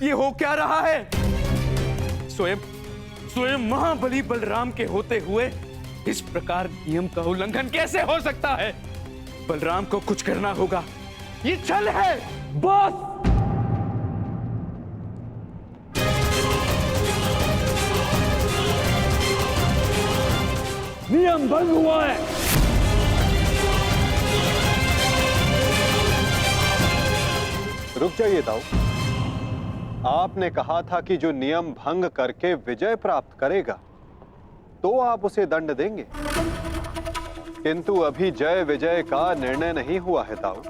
ये हो क्या रहा है? स्वयं स्वयं महाबली बलराम के होते हुए इस प्रकार नियम का उल्लंघन कैसे हो सकता है? बलराम को कुछ करना होगा। ये छल है। बस नियम भंग हुआ है। रुक जाइए दाऊ। आपने कहा था कि जो नियम भंग करके विजय प्राप्त करेगा तो आप उसे दंड देंगे, किंतु अभी जय विजय का निर्णय नहीं हुआ है दाऊ।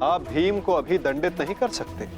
आप भीम को अभी दंडित नहीं कर सकते।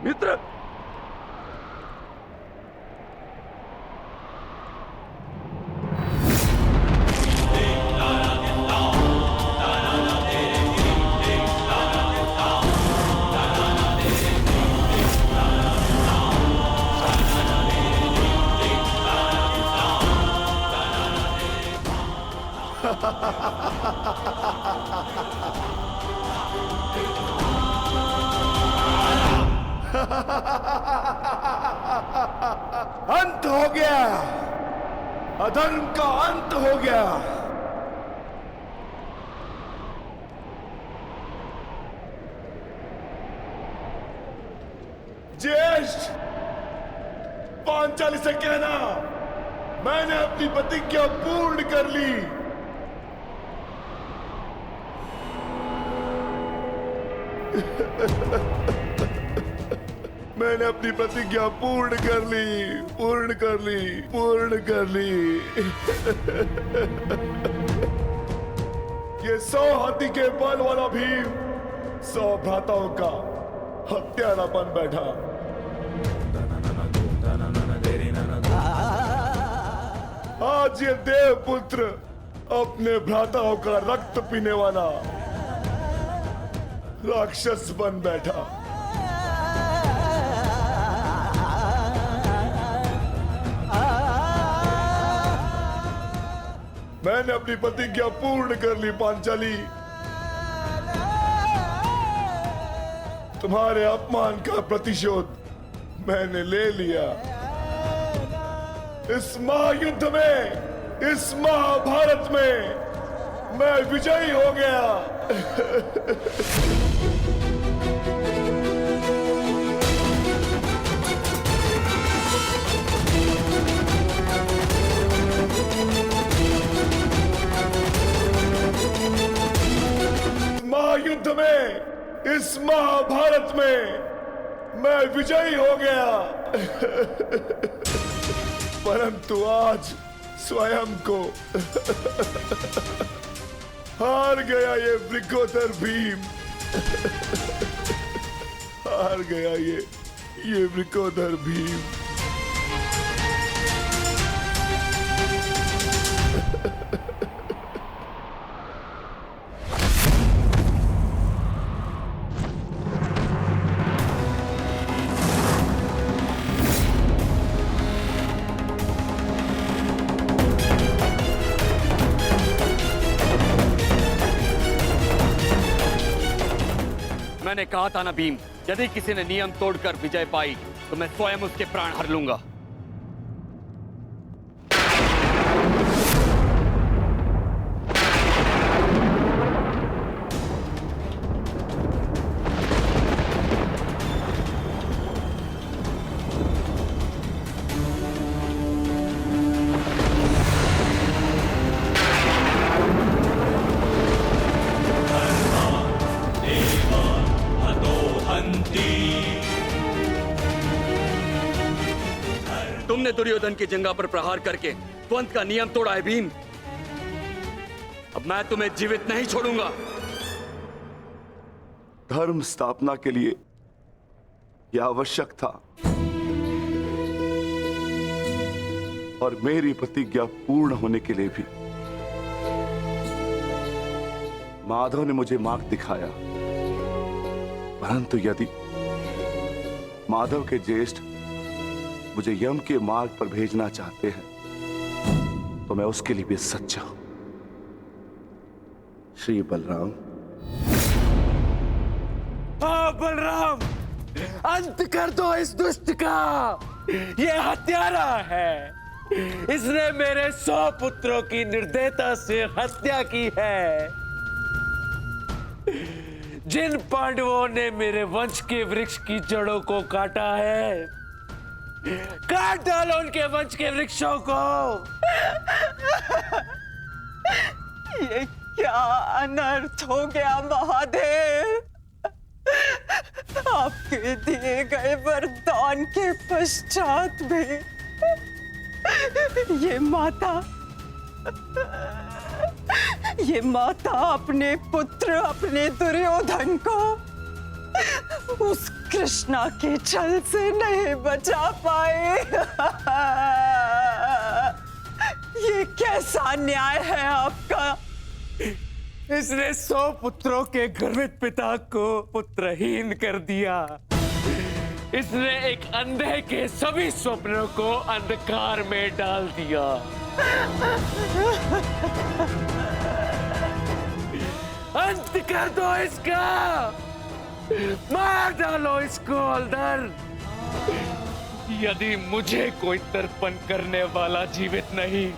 मित्र, अंत हो गया। अधर्म का अंत हो गया। ज्येष्ठ, पांचाली से कहना मैंने अपनी प्रतिज्ञा पूर्ण कर ली। मैंने अपनी प्रतिज्ञा पूर्ण कर ली, पूर्ण कर ली, पूर्ण कर ली। ये 100 हाथी के बल वाला भीम 100 भ्राताओं का हत्यारा बन बैठा। आज ये देवपुत्र अपने भ्राताओं का रक्त पीने वाला राक्षस बन बैठा। मैंने अपनी प्रतिज्ञा पूर्ण कर ली पांचाली। तुम्हारे अपमान का प्रतिशोध मैंने ले लिया। इस महायुद्ध में, इस महाभारत में मैं विजयी हो गया। महायुद्ध में, इस महाभारत में मैं विजयी हो गया। परंतु आज स्वयं को हार गया ये वृकोदर भीम। हार गया ये वृकोदर भीम। मैंने कहा था ना भीम, यदि किसी ने नियम तोड़कर विजय पाई तो मैं स्वयं उसके प्राण हर लूंगा। तुमने दुर्योधन की जंगा पर प्रहार करके द्वंद का नियम तोड़ा है भीम। अब मैं तुम्हें जीवित नहीं छोड़ूंगा। धर्म स्थापना के लिए यह आवश्यक था और मेरी प्रतिज्ञा पूर्ण होने के लिए भी माधव ने मुझे मार्ग दिखाया। परंतु यदि माधव के ज्येष्ठ मुझे यम के मार्ग पर भेजना चाहते हैं तो मैं उसके लिए भी सच्चा हूं। श्री बलराम। हाँ बलराम, अंत कर दो इस दुष्ट का। ये हत्यारा है। इसने मेरे 100 पुत्रों की निर्दयता से हत्या की है। जिन पांडवों ने मेरे वंश के वृक्ष की जड़ों को काटा है, काट डालो उनके वंश के वृक्षों को। ये क्या अनर्थ हो गया महादेव। आपके दिए गए वरदान के पश्चात भी ये माता अपने पुत्र, अपने दुर्योधन को उस कृष्णा के छल से नहीं बचा पाए। ये कैसा न्याय है आपका। इसने 100 पुत्रों के गर्वित पिता को पुत्रहीन कर दिया। इसने एक अंधे के सभी स्वप्नों को अंधकार में डाल दिया। अंत कर दो इसका। मार डालो इसको अंदर। यदि मुझे कोई तर्पण करने वाला जीवित नहीं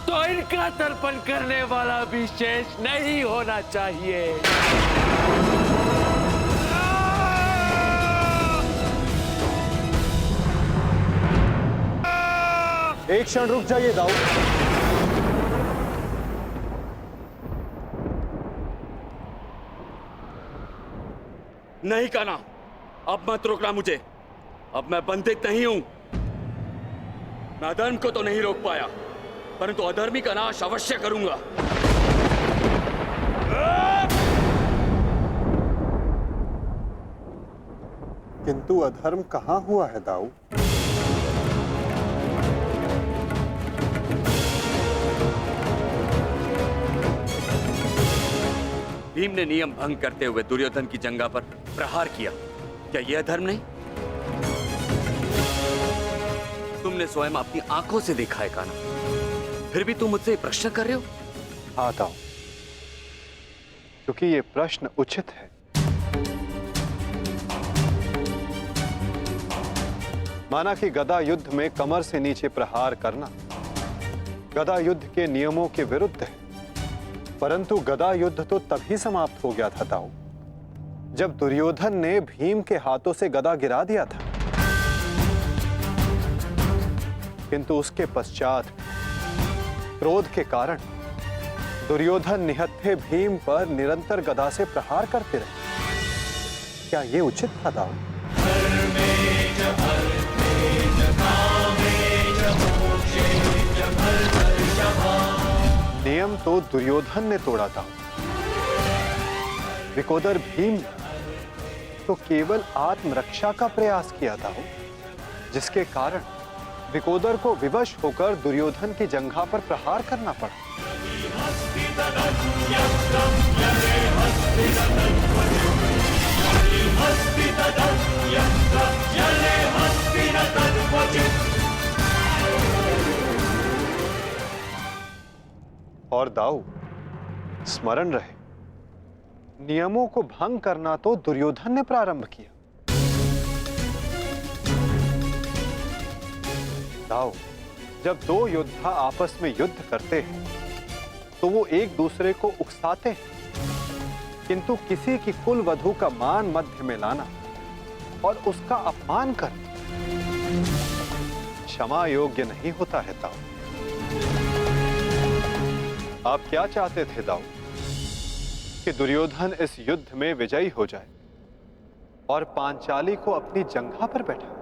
तो इनका तर्पण करने वाला भी शेष नहीं होना चाहिए। एक क्षण रुक जाइए दाऊ। नहीं कान्हा, अब मत रोकना मुझे। अब मैं बंदित नहीं हूं। मैं अधर्म को तो नहीं रोक पाया, परंतु अधर्मी का नाश अवश्य करूंगा। किंतु अधर्म कहां हुआ है दाऊ? भीम ने नियम भंग करते हुए दुर्योधन की जंघा पर प्रहार किया। क्या यह धर्म नहीं? तुमने स्वयं अपनी आंखों से देखा है कान्हा, फिर भी तुम मुझसे ये प्रश्न कर रहे हो? हाँ दाऊ, क्योंकि ये प्रश्न उचित है। माना कि गदा युद्ध में कमर से नीचे प्रहार करना गदा युद्ध के नियमों के विरुद्ध है, परंतु गदा युद्ध तो तभी समाप्त हो गया था दाऊ, जब दुर्योधन ने भीम के हाथों से गदा गिरा दिया था। किंतु उसके पश्चात क्रोध के कारण दुर्योधन निहत्थे भीम पर निरंतर गदा से प्रहार करते रहे। क्या यह उचित था दाऊ? नियम तो दुर्योधन ने तोड़ा था, विकोदर भीम ने तो केवल आत्मरक्षा का प्रयास किया था, जिसके कारण विकोदर को विवश होकर दुर्योधन की जंघा पर प्रहार करना पड़ा। और दाऊ, स्मरण रहे, नियमों को भंग करना तो दुर्योधन ने प्रारंभ किया। दाऊ, जब दो योद्धा आपस में युद्ध करते हैं तो वो एक दूसरे को उकसाते हैं, किंतु किसी की कुल वधू का मान मध्य में लाना और उसका अपमान करना क्षमा योग्य नहीं होता है दाऊ। आप क्या चाहते थे दाऊ? कि दुर्योधन इस युद्ध में विजयी हो जाए और पांचाली को अपनी जंघा पर बैठा?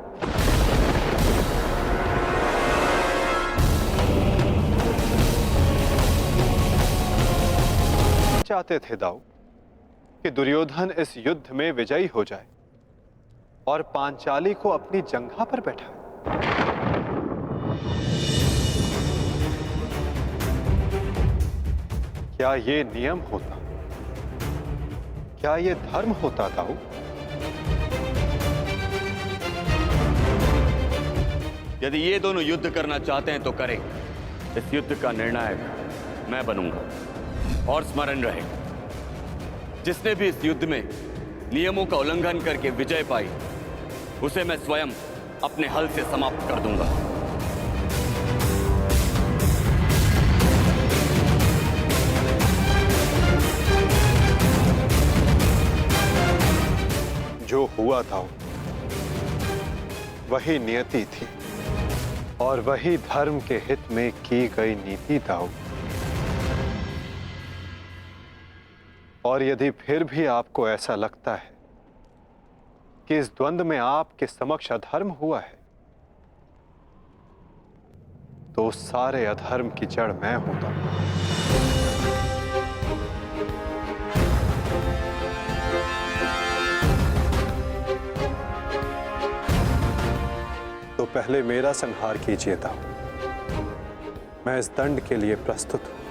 चाहते थे दाऊ कि दुर्योधन इस युद्ध में विजयी हो जाए और पांचाली को अपनी जंघा पर बैठा? क्या ये नियम होता? क्या ये धर्म होता दाऊ? यदि ये दोनों युद्ध करना चाहते हैं तो करें। इस युद्ध का निर्णायक मैं बनूंगा। और स्मरण रहे, जिसने भी इस युद्ध में नियमों का उल्लंघन करके विजय पाई, उसे मैं स्वयं अपने हल से समाप्त कर दूंगा। जो हुआ था वही नियति थी और वही धर्म के हित में की गई नीति था। और यदि फिर भी आपको ऐसा लगता है कि इस द्वंद्व में आपके समक्ष अधर्म हुआ है, तो उस सारे अधर्म की जड़ मैं होता हूं। तो पहले मेरा संहार कीजिए दाऊ। मैं इस दंड के लिए प्रस्तुत हूं।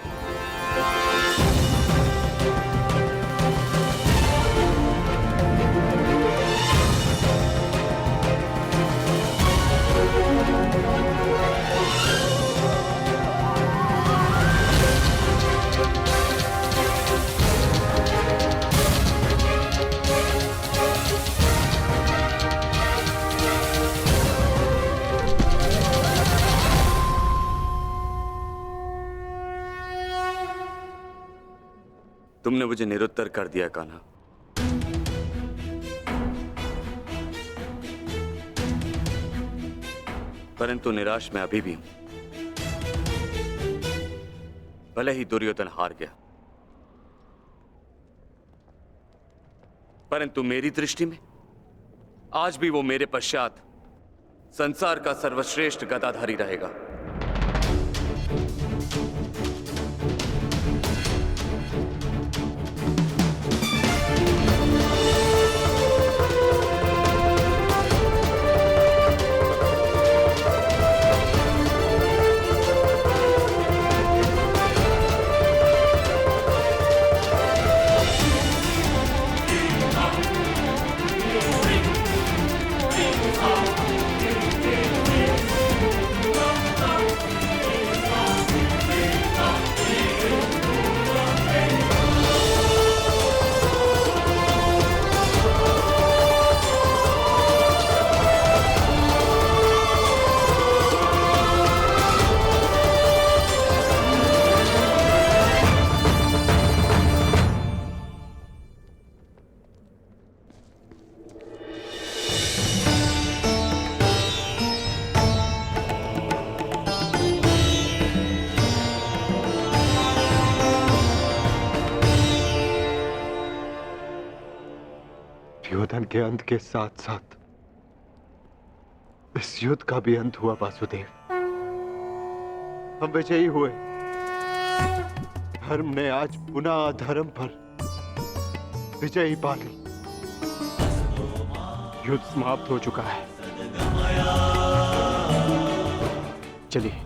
तुमने मुझे निरुत्तर कर दिया कान्हा। परंतु निराश मैं अभी भी हूं। भले ही दुर्योधन हार गया, परंतु मेरी दृष्टि में आज भी वो मेरे पश्चात संसार का सर्वश्रेष्ठ गदाधारी रहेगा। दुर्योधन के अंत के साथ साथ इस युद्ध का भी अंत हुआ वासुदेव। हम विजयी हुए। धर्म ने आज पुनः अधर्म पर विजयी पा ली। युद्ध समाप्त हो चुका है। चलिए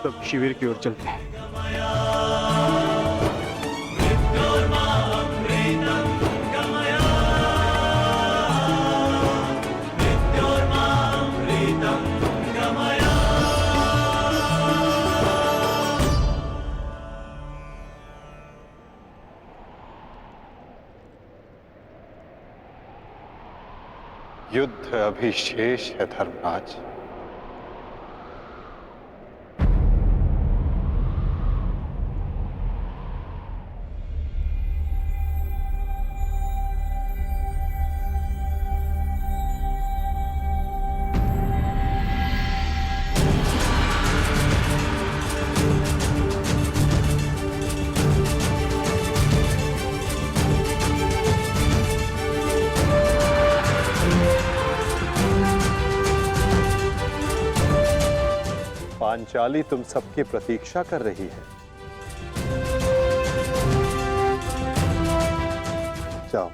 सब शिविर की ओर चलते हैं। युद्ध अभी शेष है धर्मराज। पांचाली तुम सबकी प्रतीक्षा कर रही है। जाओ।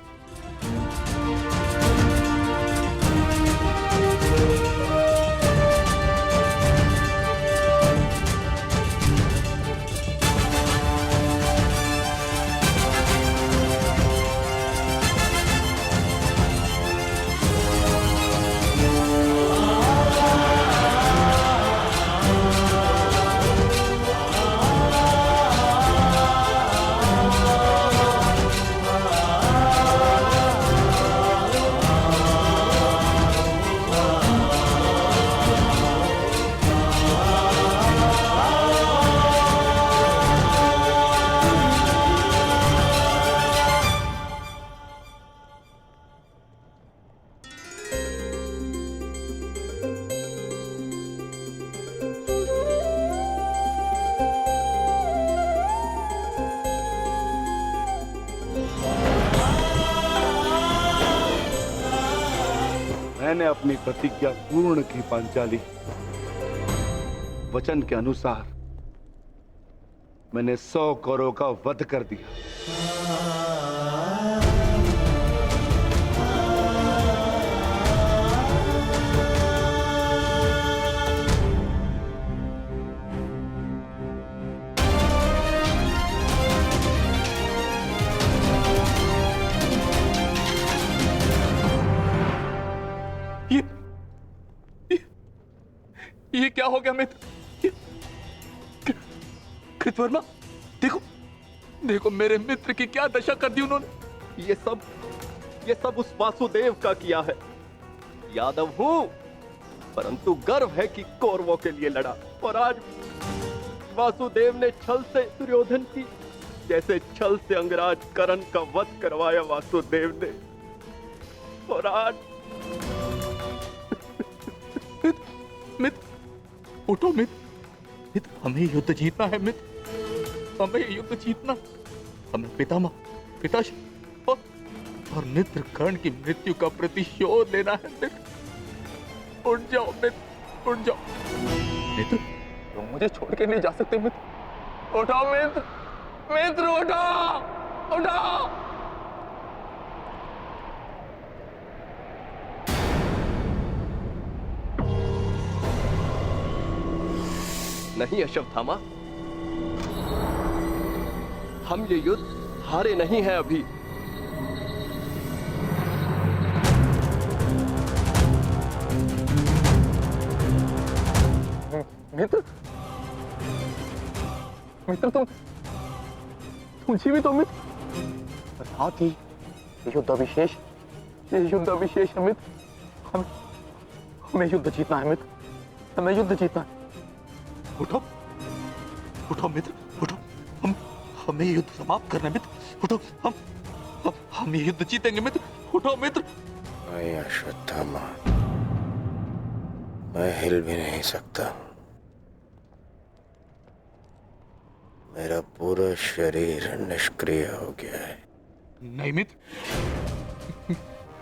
मैंने अपनी प्रतिज्ञा पूर्ण की पांचाली। वचन के अनुसार मैंने 100 कौरवों का वध कर दिया। ये क्या हो गया मित्र? कृतवर्मा, देखो देखो मेरे मित्र की क्या दशा कर दी उन्होंने। ये सब उस वासुदेव का किया है। यादव हूं, परंतु गर्व है कि कौरवों के लिए लड़ा। और आज वासुदेव ने छल से दुर्योधन की, जैसे छल से अंगराज कर्ण का वध करवाया वासुदेव ने। और आज मित्र, उठो मित्र, मित्र, हमें युद्ध जीतना है मित्र, हमें युद्ध जीतना, हमें पिताश्री और मित्र कर्ण की मृत्यु का प्रतिशोध लेना है मित्र। उठ जाओ मित्र, उठ जाओ मित्र, तुम मुझे छोड़ के नहीं जा सकते मित्र। उठाओ मित्र, मित्र उठाओ, उठाओ। नहीं अश्वत्थामा, हम ये युद्ध हारे नहीं हैं अभी। मित्र, मित्र तुम जीवित हो मित्र। साथ ही युद्ध अभिशेष है मित्र। हमें युद्ध जीतना है मित्र, हमें युद्ध जीतना है। उठो, उठो मित्र, उठो, हमें युद्ध समाप्त करना है मित्र। उठो, हम ये युद्ध जीतेंगे मित्र। उठो मित्र। नहीं अश्वत्थामा, मैं हिल भी नहीं सकता। मेरा पूरा शरीर निष्क्रिय हो गया है। नहीं मित्र,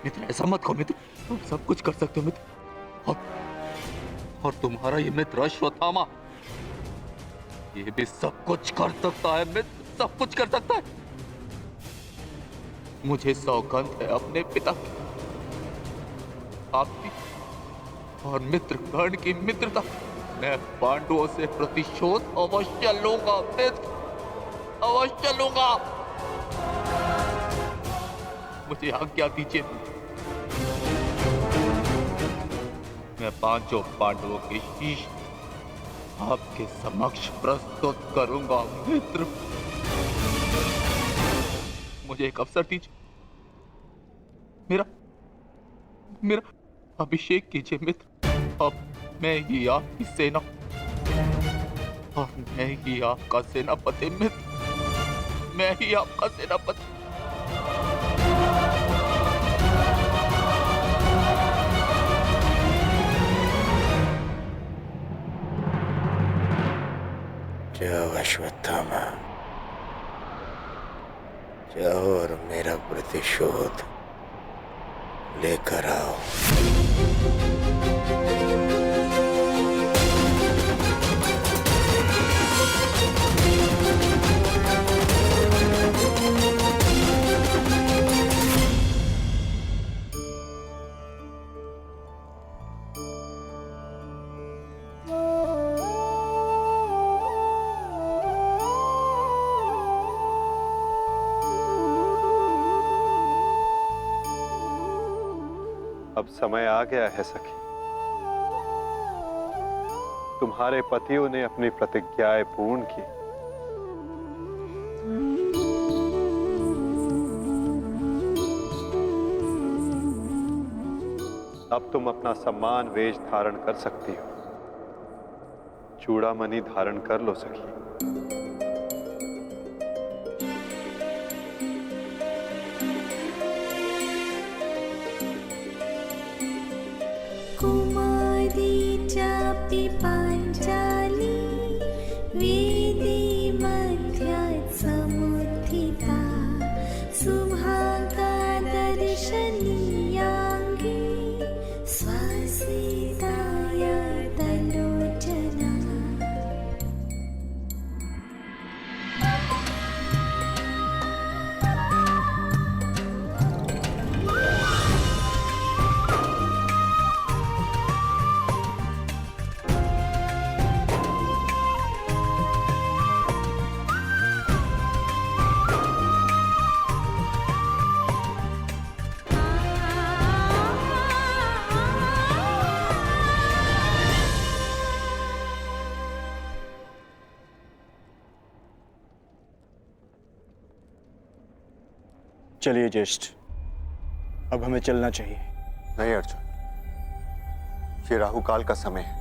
मित्र ऐसा मत कहो मित्र, तुम सब कुछ कर सकते हो मित्र। और तुम्हारा ये मित्र अश्वत्थामा ये भी सब कुछ कर सकता है मित्र, सब कुछ कर सकता है। मुझे सौगंध है अपने पिता की, आपकी और मित्र कर्ण की मित्रता। मैं पांडवों से प्रतिशोध अवश्य लूंगा मित्र, अवश्य लूंगा। मुझे आज्ञा दीजिए, मैं पांचों पांडवों के शीश आपके समक्ष प्रस्तुत करूंगा मित्र। मुझे एक अवसर दीजिए, मेरा अभिषेक कीजिए मित्र। अब मैं ही आपकी सेना और मैं ही आपका सेनापति मित्र, मैं ही आपका सेनापति। जाओ अश्वत्थामा, जाओ और मेरा प्रतिशोध लेकर आओ। अब समय आ गया है सखी, तुम्हारे पतियों ने अपनी प्रतिज्ञाएं पूर्ण की। अब तुम अपना सम्मान वेश धारण कर सकती हो। चूड़ामणि धारण कर लो सखी। कुमारी चापि पाञ्चाली वेदी मध्यात् समुत्थिता सुभागा दर्शनीयाङ्गी स्वसिताय तलोचना। चलिए ज्येष्ठ, अब हमें चलना चाहिए। नहीं अर्जुन, ये राहुकाल का समय है।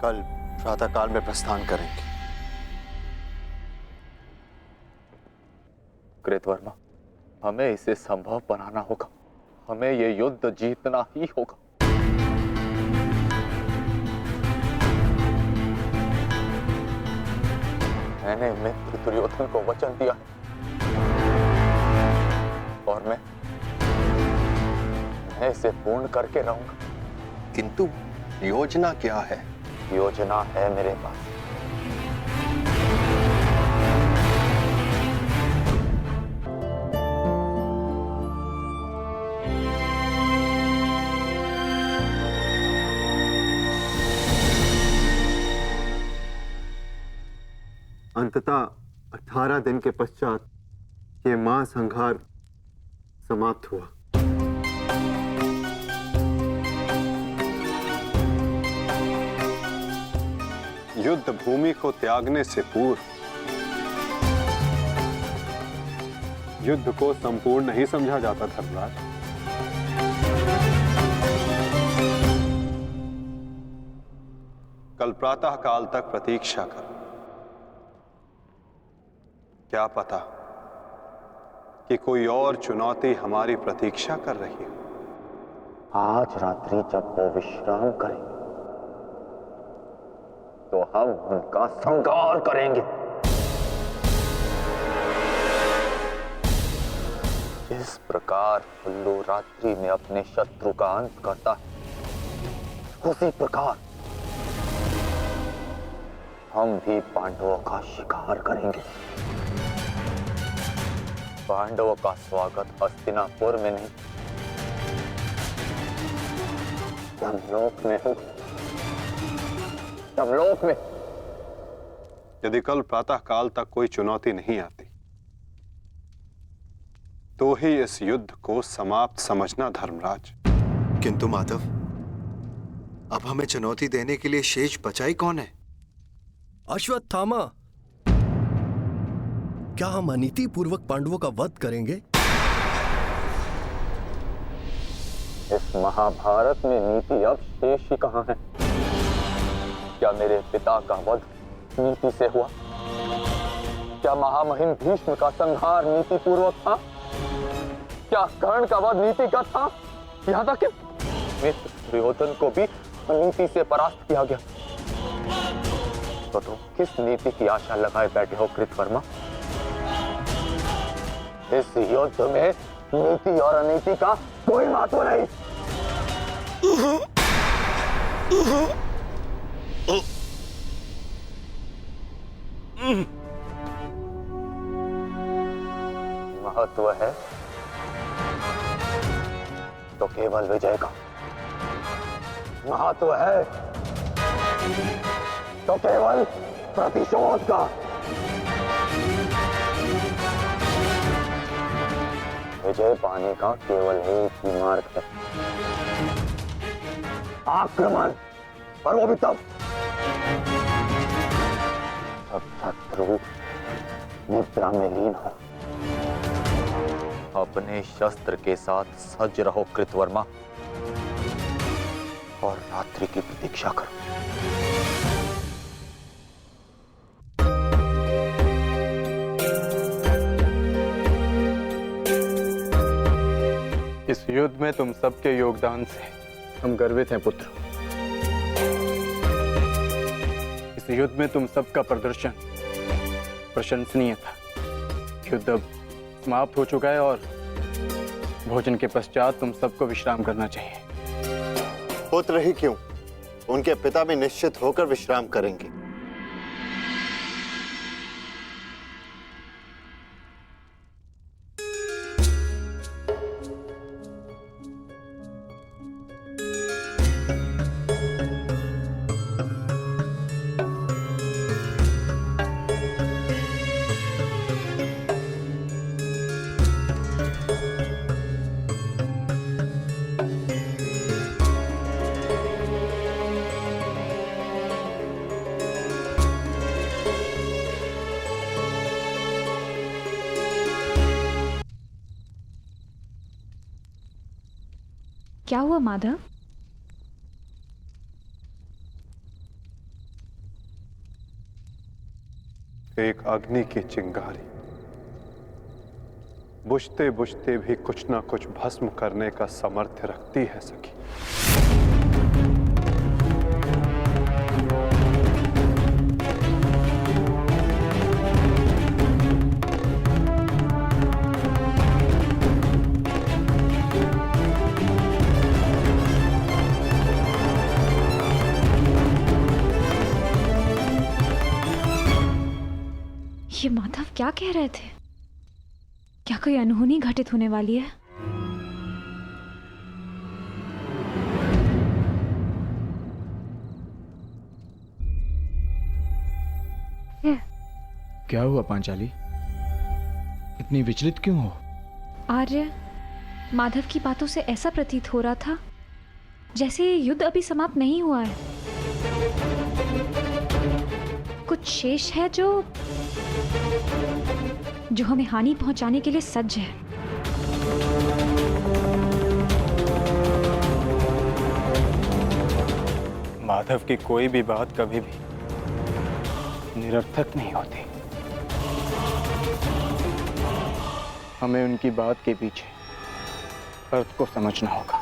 कल प्रातःकाल में प्रस्थान करेंगे। कृतवर्मा, हमें इसे संभव बनाना होगा, हमें ये युद्ध जीतना ही होगा। मैंने मित्र दुर्योधन को वचन दिया और मैं इसे पूर्ण करके रहूंगा। किंतु योजना क्या है? योजना है मेरे पास। अंततः 18 दिन के पश्चात ये महासंहार समाप्त हुआ। युद्ध भूमि को त्यागने से पूर्व युद्ध को संपूर्ण नहीं समझा जाता धर्मराज। कल प्रातः काल तक प्रतीक्षा कर। क्या पता कि कोई और चुनौती हमारी प्रतीक्षा कर रही हो। आज रात्रि जब वो विश्राम करेंगे तो हम उनका संहार करेंगे। इस प्रकार उल्लू रात्रि में अपने शत्रु का अंत करता है, उसी प्रकार हम भी पांडवों का शिकार करेंगे। पांडवों का स्वागत हस्तिनापुर में नहीं, यमलोक में होगा। यमलोक में। यदि कल प्रातः काल तक कोई चुनौती नहीं आती तो ही इस युद्ध को समाप्त समझना धर्मराज। किंतु माधव, अब हमें चुनौती देने के लिए शेष बचा ही कौन है? अश्वत्थामा। क्या हम अनीति पूर्वक पांडवों का वध करेंगे? इस महाभारत में नीति अब शेष ही कहां है? क्या मेरे पिता का वध नीति से हुआ? क्या महामहिम भीष्म का संहार नीति पूर्वक था? क्या कर्ण का वध नीतिगत था? यहाँ तक कि मित्र दुर्योधन को भी अनीति से परास्त किया गया। तो तुम किस नीति की आशा लगाए बैठे हो कृतवर्मा? इस युद्ध में नीति और अनीति का कोई महत्व नहीं। महत्व है तो केवल विजय का। महत्व है तो केवल प्रतिशोध का। विजय पाने का केवल एक ही मार्ग है, आक्रमण। और वो भी तब जब शत्रु निद्रा में लीन हो। अपने शस्त्र के साथ सज्ज रहो कृतवर्मा और रात्रि की प्रतीक्षा करो। इस युद्ध में तुम सबके योगदान से हम गर्वित हैं पुत्र। इस युद्ध में तुम सबका प्रदर्शन प्रशंसनीय था। युद्ध अब समाप्त हो चुका है और भोजन के पश्चात तुम सबको विश्राम करना चाहिए। पुत्र ही क्यों, उनके पिता भी निश्चित होकर विश्राम करेंगे। क्या हुआ माधव? एक अग्नि की चिंगारी बुझते बुझते भी कुछ ना कुछ भस्म करने का सामर्थ्य रखती है सखी। ये माधव क्या कह रहे थे? क्या कोई अनहोनी घटित होने वाली है? क्या हुआ पांचाली? इतनी विचलित क्यों हो? आर्य, माधव की बातों से ऐसा प्रतीत हो रहा था जैसे ये युद्ध अभी समाप्त नहीं हुआ है। कुछ शेष है जो हमें हानि पहुंचाने के लिए सज्ज है। माधव की कोई भी बात कभी भी निरर्थक नहीं होती। हमें उनकी बात के पीछे अर्थ को समझना होगा।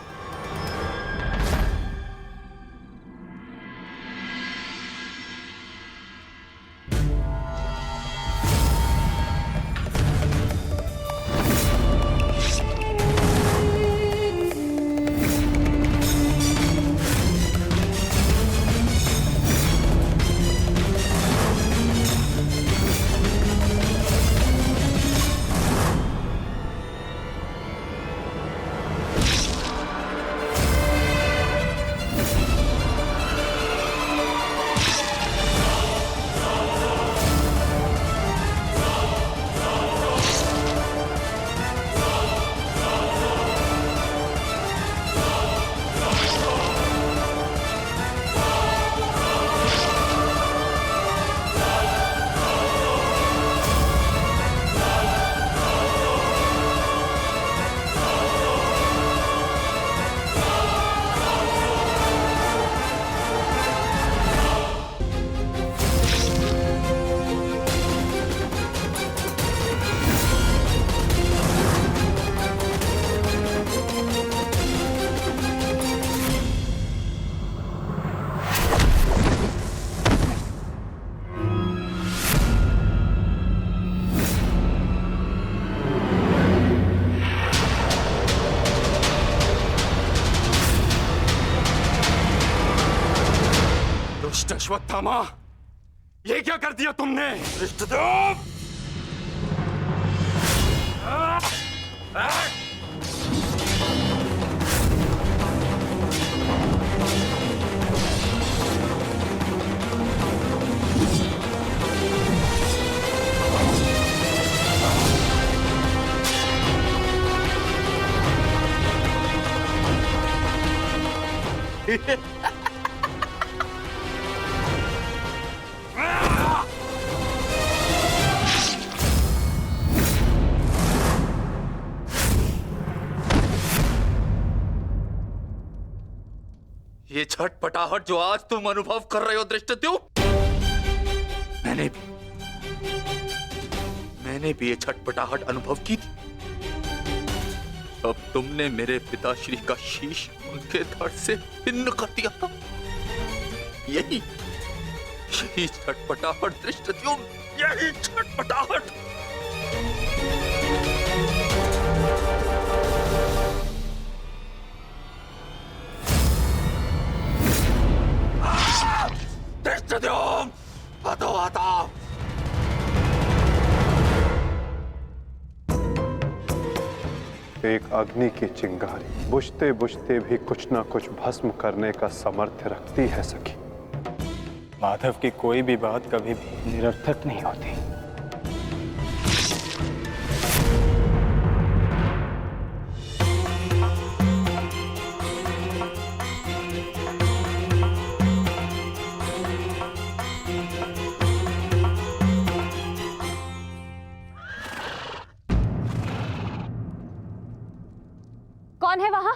अश्वत्थामा, ये क्या कर दिया तुमने? धृष्टद्युम्न! ये छटपटाहट जो आज तुम अनुभव कर रहे हो धृष्टद्युम्न, मैंने भी ये छटपटाहट अनुभव की थी। अब तुमने मेरे पिताश्री का शीश उनके धड़ से भिन्न कर दिया था। यही छटपटाहट धृष्टद्युम्न, यही छटपटाहट। धृष्टद्युम्न, हटो हटाओ। एक अग्नि की चिंगारी बुझते बुझते भी कुछ ना कुछ भस्म करने का सामर्थ्य रखती है सखी। माधव की कोई भी बात कभी भी निरर्थक नहीं होती। कौन है वहां?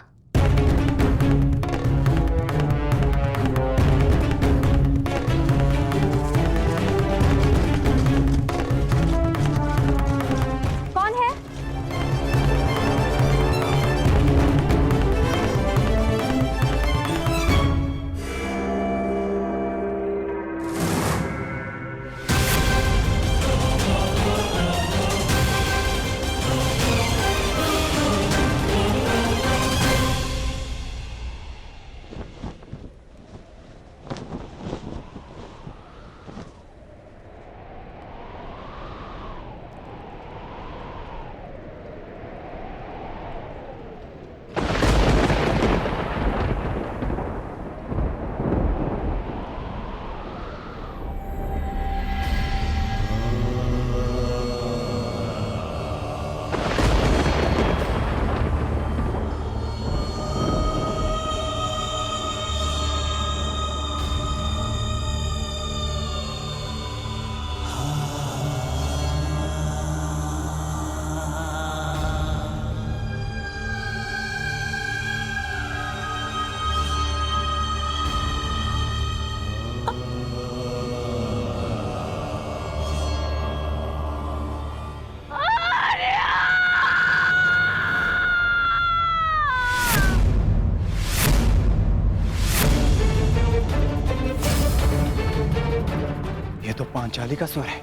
पांचाली का स्वर है।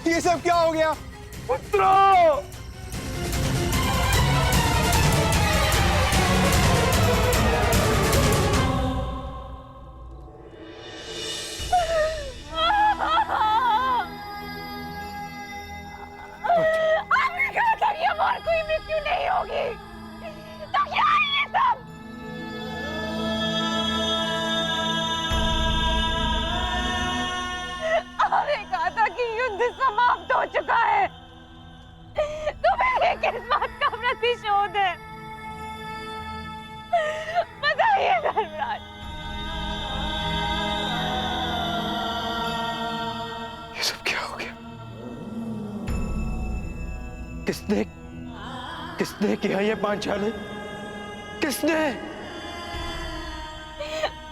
ये सब क्या हो गया? आपने कहा था कि अब और कोई मृत्यु नहीं होगी, तो क्या है ये सब? आपने कहा था कि युद्ध समाप्त हो चुका है, तो मेरे किस बात का प्रतिशोध है? बताइए धर्मराज। ये सब क्या हो गया? किसने किया ये पांचाली? किसने?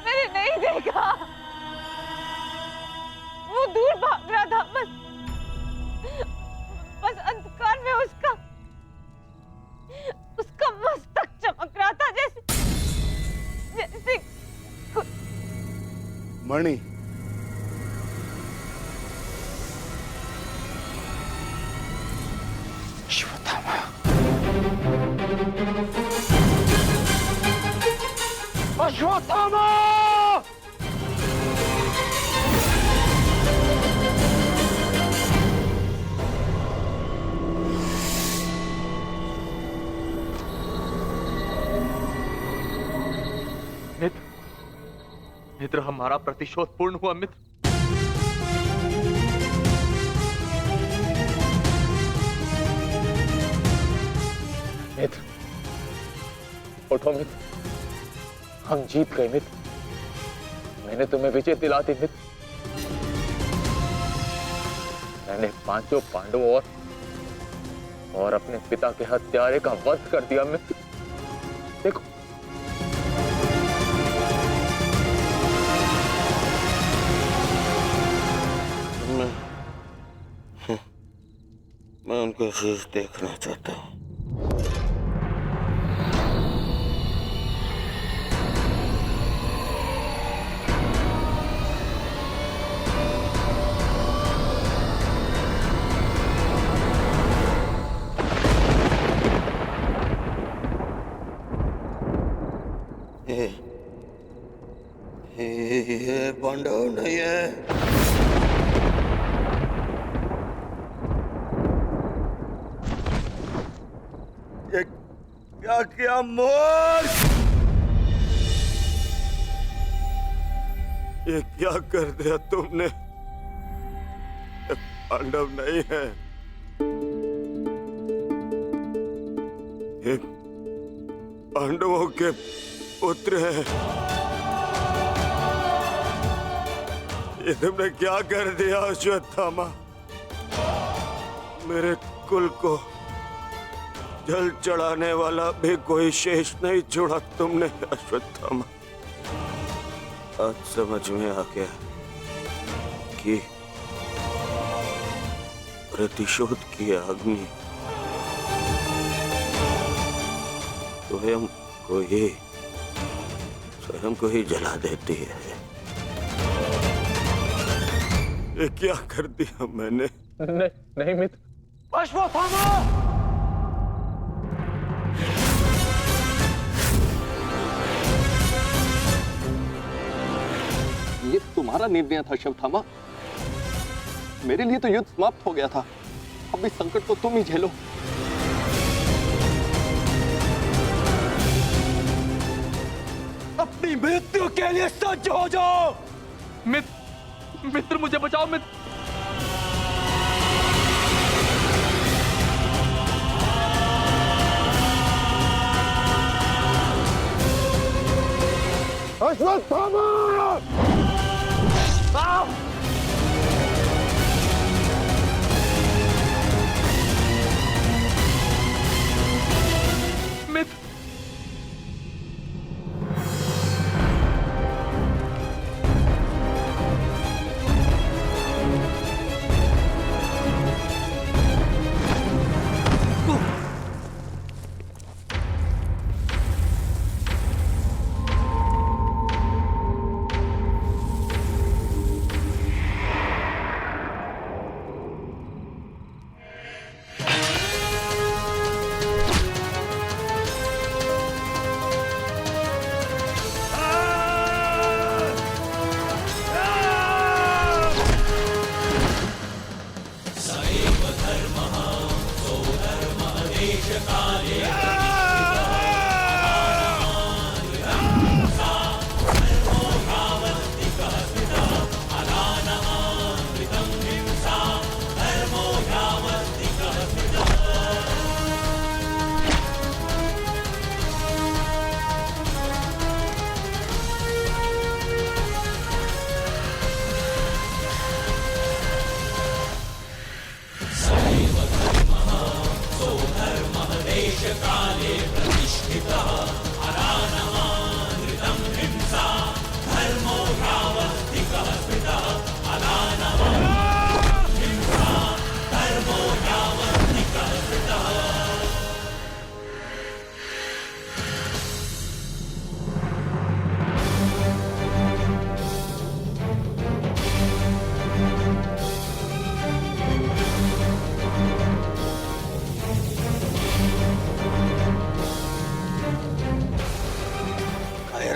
मैंने नहीं देखा, वो दूर भाग रहा था, बस अंधकार में उसका मस्तक चमक रहा था, जैसे मणि, अश्वत्थामा, अश्वत्थामा! मित्र, हमारा प्रतिशोध पूर्ण हुआ मित्र। मित्र, उठो मित्र, हम जीत गए मित्र। मैंने तुम्हें विजय दिला दी मित्र। मैंने पांचों पांडवों और अपने पिता के हत्यारे का वध कर दिया मित्र। देखो, मैं उनका शीश देखना चाहता हूँ। ये पांडव नहीं है। क्या किया मूर्ख? ये क्या कर दिया तुमने? ये पांडव नहीं है, ये पांडवों के पुत्र हैं। ये तुमने क्या कर दिया अश्वत्थामा? मेरे कुल को जल चढ़ाने वाला भी कोई शेष नहीं छोड़ा तुमने अश्वत्थामा। आज समझ में आ गया कि प्रतिशोध की अग्नि स्वयं को ही जला देती है। ये क्या कर दिया मैंने? नहीं मित्र। अश्वत्थामा! ये तुम्हारा निर्णय था अश्वत्थामा। मेरे लिए तो युद्ध समाप्त हो गया था। अब इस संकट को तुम ही झेलो। अपनी मृत्यु के लिए सज्ज हो जाओ। मित्र, मुझे बचाओ मित्र। अश्वत्थामा! मित्र,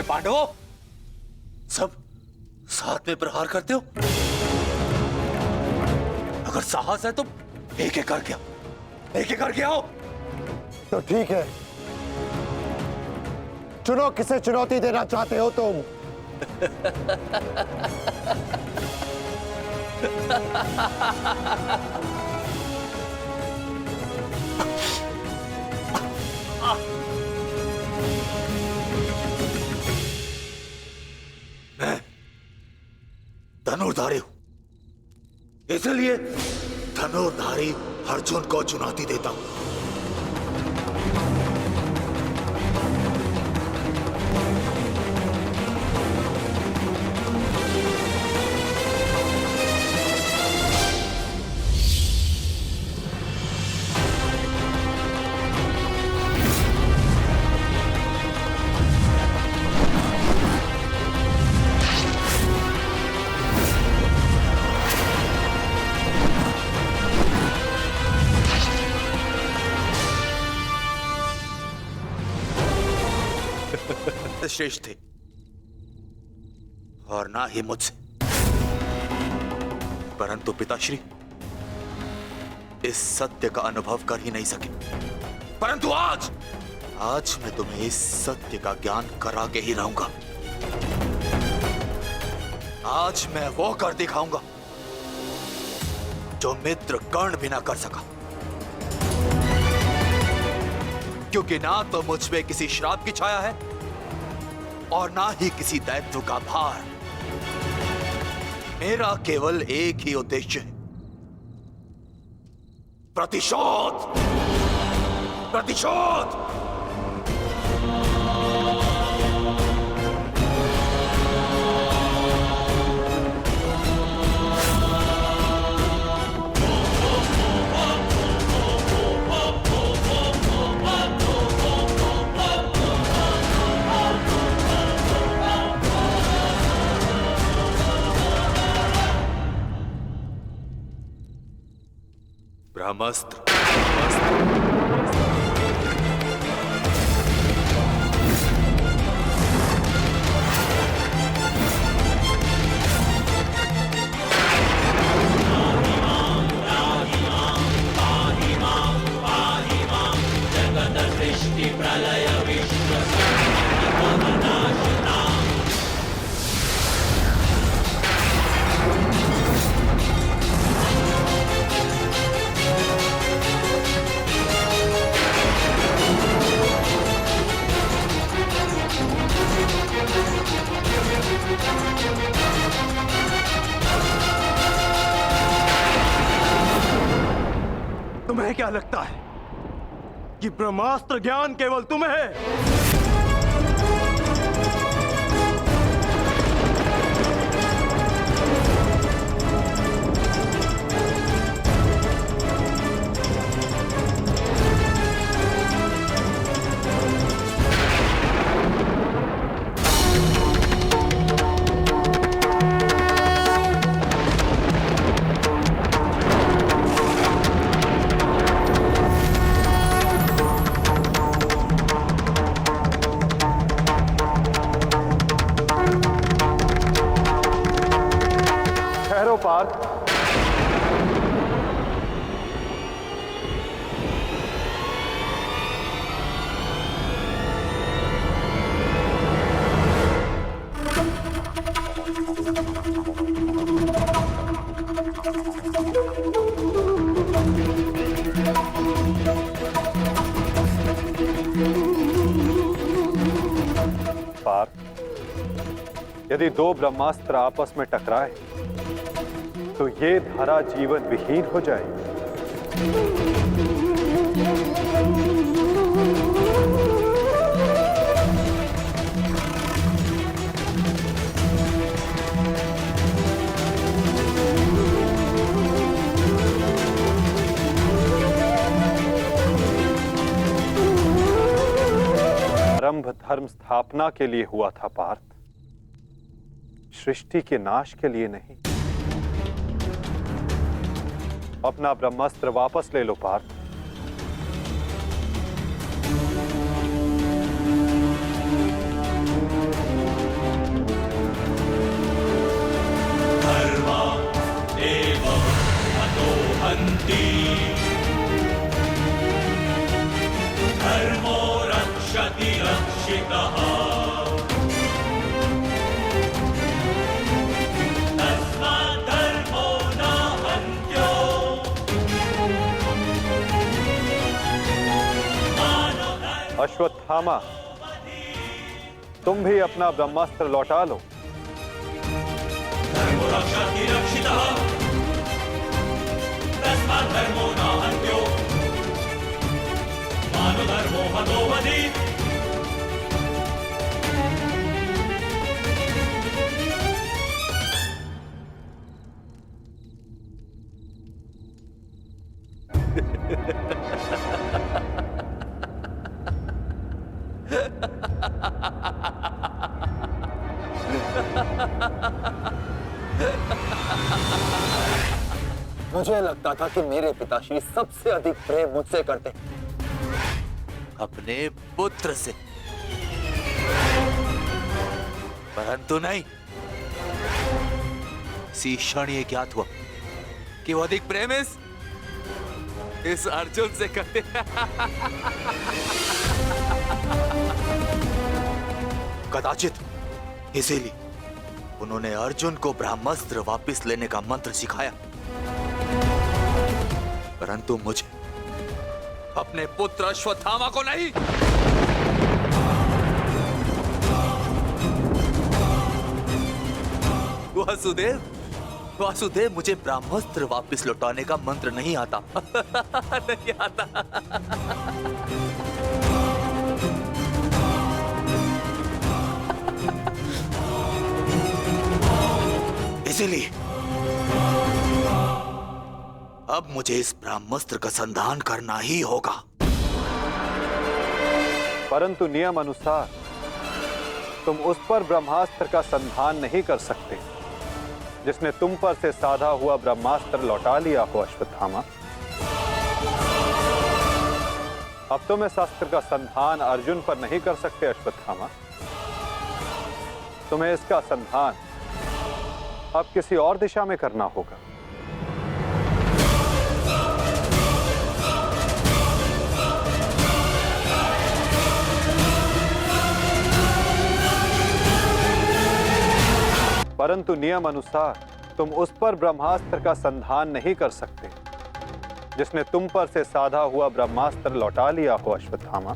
पांडवों, सब साथ में प्रहार करते हो? अगर साहस है तो एक एक करके आओ, एक एक करके आओ। तो ठीक है, चुनो किसे चुनौती देना चाहते हो तुम। मैं धनुर्धारी हूं, इसलिए धनुर्धारी अर्जुन को चुनौती देता हूं। श्रेष्ठ थे और ना ही मुझसे, परंतु पिताश्री इस सत्य का अनुभव कर ही नहीं सके। परंतु आज मैं तुम्हें इस सत्य का ज्ञान करा के ही रहूंगा। आज मैं वो कर दिखाऊंगा जो मित्र कर्ण भी ना कर सका, क्योंकि ना तो मुझ पे किसी श्राप की छाया है और ना ही किसी दायित्व का भार। मेरा केवल एक ही उद्देश्य है, प्रतिशोध। प्रतिशोध। ब्रह्मास्त्र। तुम्हें क्या लगता है कि ब्रह्मास्त्र ज्ञान केवल तुम्हें है? ठहरो पार्थ। पार्थ, यदि दो ब्रह्मास्त्र आपस में टकराए तो ये धारा जीवन विहीन हो जाएगी। आरंभ धर्म स्थापना के लिए हुआ था पार्थ, सृष्टि के नाश के लिए नहीं। अपना ब्रह्मास्त्र वापस ले लो पार्थ। धर्मा एव अतो हन्ति, धर्मो रक्षति रक्षितः। अश्वत्थामा, तुम भी अपना ब्रह्मास्त्र लौटा लो। धर्मो रक्षति रक्षितः, तस्मात् धर्मो न हन्त्यो, मानो धर्मो हतो वधि। मुझे लगता था कि मेरे पिताश्री सबसे अधिक प्रेम मुझसे करते, अपने पुत्र से, परंतु नहीं। इसी क्षण ये ज्ञात हुआ कि वो अधिक प्रेम इस अर्जुन से करते। कदाचित इसीलिए उन्होंने अर्जुन को ब्रह्मास्त्र वापस लेने का मंत्र सिखाया, परंतु मुझे, अपने पुत्र अश्वत्थामा को नहीं। वासुदेव, मुझे ब्रह्मास्त्र वापस लौटाने का मंत्र नहीं आता। नहीं आता। इसीलिए अब मुझे इस ब्रह्मास्त्र का संधान करना ही होगा। परंतु नियम अनुसार तुम उस पर ब्रह्मास्त्र का संधान नहीं कर सकते जिसने तुम पर से साधा हुआ ब्रह्मास्त्र लौटा लिया हो अश्वत्थामा। अब तुम इस अस्त्र का संधान अर्जुन पर नहीं कर सकते अश्वत्थामा। तुम्हें इसका संधान अब किसी और दिशा में करना होगा। परंतु नियम अनुसार तुम उस पर ब्रह्मास्त्र का संधान नहीं कर सकते जिसने तुम पर से साधा हुआ ब्रह्मास्त्र लौटा लिया हो अश्वत्थामा।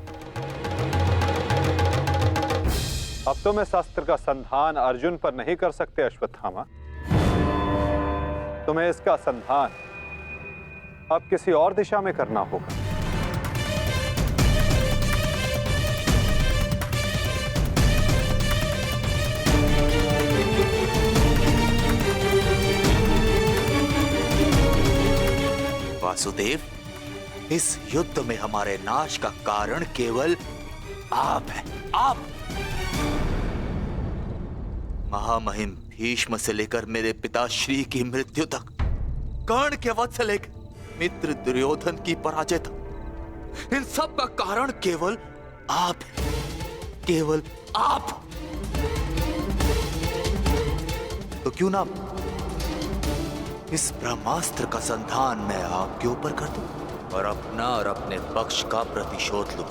अब तुम इस अस्त्र का संधान अर्जुन पर नहीं कर सकते अश्वत्थामा। तुम्हें इसका संधान अब किसी और दिशा में करना होगा। वासुदेव, इस युद्ध में हमारे नाश का कारण केवल आप हैं, आप। महामहिम भीष्म से लेकर मेरे पिताश्री की मृत्यु तक, कर्ण के वध से लेकर मित्र दुर्योधन की पराजय तक, इन सब का कारण केवल आप हैं, केवल आप। तो क्यों ना इस ब्रह्मास्त्र का संधान मैं आपके ऊपर कर दूं और अपना और अपने पक्ष का प्रतिशोध लूं।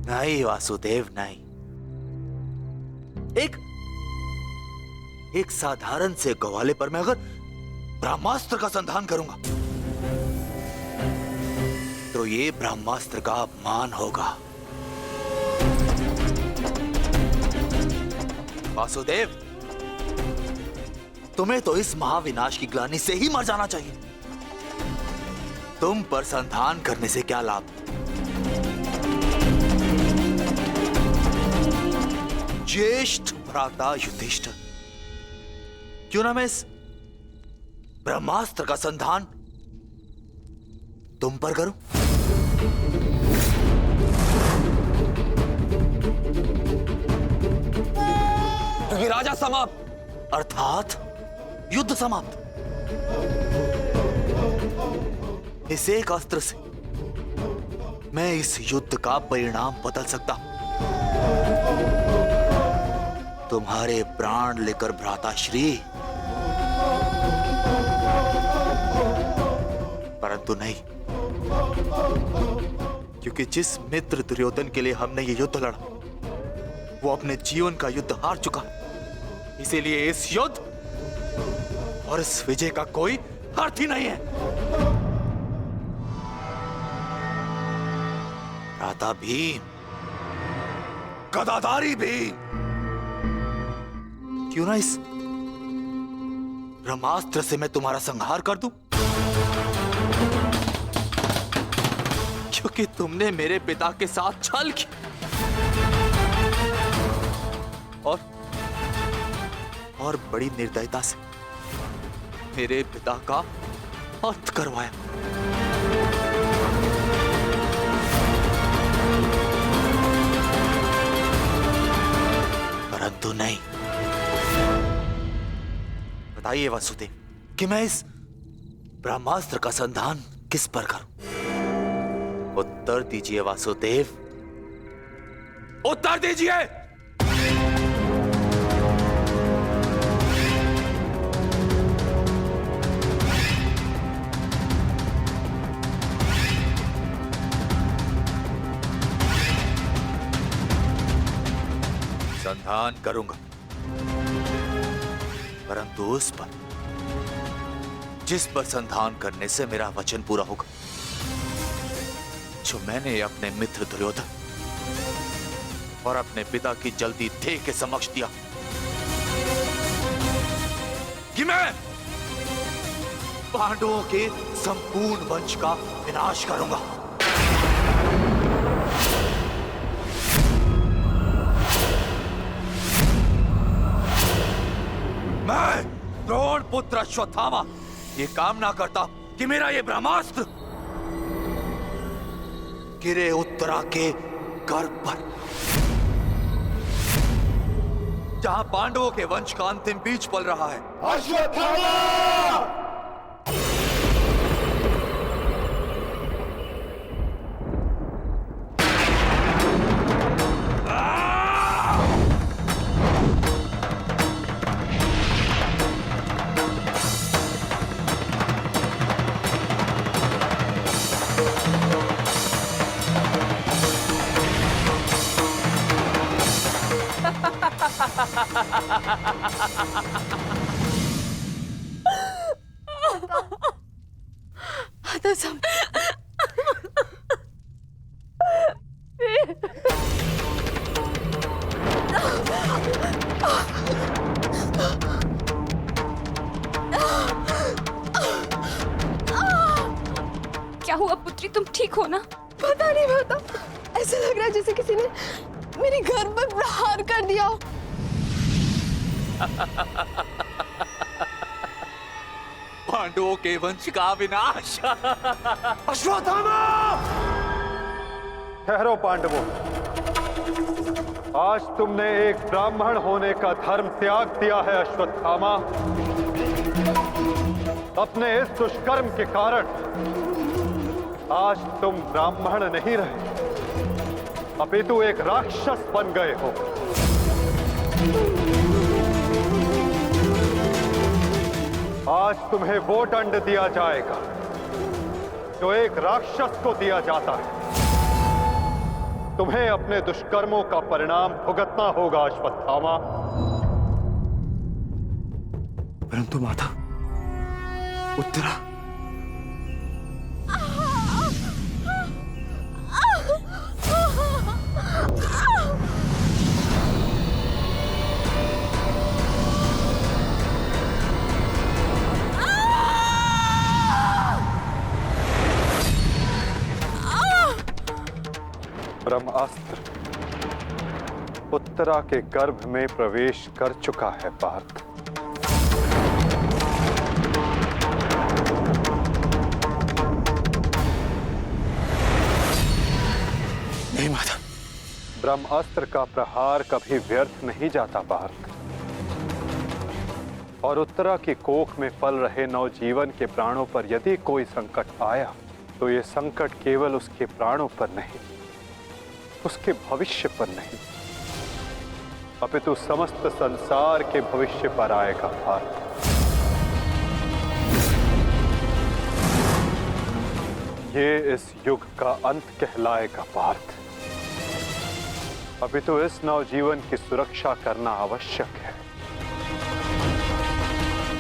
नहीं वासुदेव, नहीं। एक साधारण से ग्वाले पर मैं अगर ब्रह्मास्त्र का संधान करूंगा तो ये ब्रह्मास्त्र का अपमान होगा। वासुदेव, तुम्हें तो इस महाविनाश की ग्लानि से ही मर जाना चाहिए। तुम पर संधान करने से क्या लाभ? ज्येष्ठ भ्राता युधिष्ठिर, क्यों ना मैं इस ब्रह्मास्त्र का संधान तुम पर करूं? क्योंकि राजा समाप्त, अर्थात युद्ध समाप्त। इस एक अस्त्र से मैं इस युद्ध का परिणाम बदल सकता हूं। तुम्हारे प्राण लेकर भ्राताश्री, परंतु नहीं, क्योंकि जिस मित्र दुर्योधन के लिए हमने ये युद्ध लड़ा वो अपने जीवन का युद्ध हार चुका है। इसीलिए इस युद्ध और इस विजय का कोई अर्थ ही नहीं है। भ्राता भीम, गदाधारी भीम, क्यों ना इस ब्रह्मास्त्र से मैं तुम्हारा संहार कर दूं? क्योंकि तुमने मेरे पिता के साथ छल किया और बड़ी निर्दयता से मेरे पिता का अंत करवाया। परंतु नहीं। बताइए वासुदेव कि मैं इस ब्रह्मास्त्र का संधान किस पर करूं? उत्तर दीजिए वासुदेव, उत्तर दीजिए। संधान करूंगा, परंतु उस पर जिस पर संधान करने से मेरा वचन पूरा होगा, जो मैंने अपने मित्र दुर्योधन और अपने पिता की जल्दी देह के समक्ष दिया कि मैं पांडवों के संपूर्ण वंश का विनाश करूंगा। मैं द्रोण पुत्र अश्वत्थामा ये कामना करता कि मेरा ये ब्रह्मास्त्र गिरे उत्तरा के गर्भ पर, जहां पांडवों के वंश का अंतिम बीज पल रहा है। अश्वत्थामा! कसम। क्या हुआ पुत्री, तुम ठीक हो ना? पता नहीं माता, ऐसा लग रहा है जैसे किसी ने मेरी घर पर प्रहार कर दिया। पांडवों के वंश का विनाश। अश्वत्थामा! ठहरो पांडवों, आज तुमने एक ब्राह्मण होने का धर्म त्याग दिया है अश्वत्थामा। अपने इस दुष्कर्म के कारण आज तुम ब्राह्मण नहीं रहे, अपितु एक राक्षस बन गए हो। आज तुम्हें वो दंड दिया जाएगा जो एक राक्षस को दिया जाता है। तुम्हें अपने दुष्कर्मों का परिणाम भुगतना होगा अश्वत्थामा। परंतु माता, उत्तरा ब्रह्मास्त्र उत्तरा के गर्भ में प्रवेश कर चुका है पार्थ। नहीं माता, ब्रह्मास्त्र का प्रहार कभी व्यर्थ नहीं जाता पार्थ। और उत्तरा की कोख में पल रहे नवजीवन के प्राणों पर यदि कोई संकट आया तो ये संकट केवल उसके प्राणों पर नहीं, उसके भविष्य पर नहीं, अपितु समस्त संसार के भविष्य पर आएगा पार्थ। ये इस युग का अंत कहलाएगा पार्थ। अपितु इस नवजीवन की सुरक्षा करना आवश्यक है।